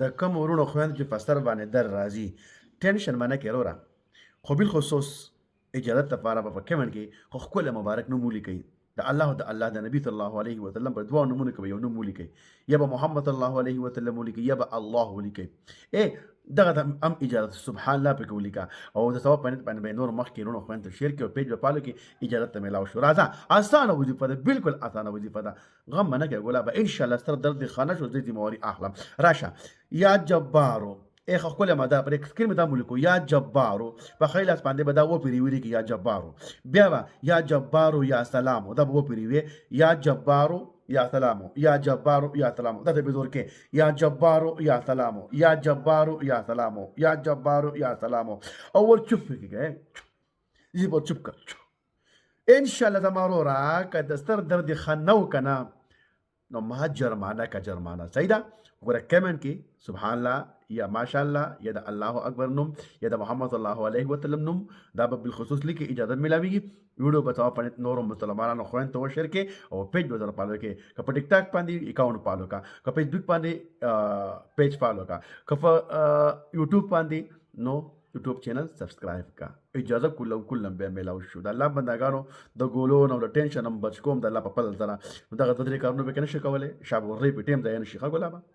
د کوم ورونو خویندو چې په سر باندې در راځي ټینشن باندې کې وروره خو بالخصوص اجازت لپاره په کمنټ کې خو ښکلی مبارک نوم ولیکئ د الله د نبي صلی الله علیه وسلم په دوه نومونو کې به یو نوم ولیکئ یا به محمد صلی الله علیه وسلم ولیکئ یا به الله ولیکئ دغه د هم اجازت سبحان الله پکې ولیکه او د ثواب په نیت باندې به نور مخکې وروڼو خویندو ته شیر کړئ او پیج به فالو کړئ اجازت ته میلاو شو راځه اسانه وظیفه ده بالکل اسانه وظیفه ده غم نه کوي ګلابه انشاءالله ستر درد خانه شو زه ذمواري اخلم راشه یا جبارو خو ښکلی مده پرې سکرین مې دا ولیکو یا جبارو په ښی لاس باندې به دا وپېرې ولیکي یا جبارو بیا به یا جبارو یا سلامو دا به وپېرې وې یا جبارو یا سلامو یا جبارو یا سلامو دا ته به زور کې یا جبارو یا سلامو یا جبارو یا سلامو یا جبارو یا سلامو او ور چوپ کېږي زی به چوپ کړ انشاءالله زما وروره که د ستر درد ښه نه و که نه نو ما جرمانه کا جرمانه صحیح ده وګوره کمنټ کې سبحان الله یا ماشاءالله یا د الله اکبر نوم یا د محمد صلی الله علیه وسلم نوم دا به بالخصوص لیکي اجازه ملاویږي ویډیو به تاسو په نورو مسلمانانو خويندو ته وشیر کې او پیج به سره فالو کې که په ټیک ټاک باندې اکاونټ فالو کا که په فیسبوک باندې پیج فالو کا که په یوټیوب باندې نو یوټیوب چینل سبسکرایب کا اجازه کلم به میلاو شو د الله بندگانو د ګولو نو د ټینشن هم بچ کوم د الله په فضل سره دغه تدریک کارونه به کنه شي کولای شابه ری په ټیم ځای نشي ښه ګلابه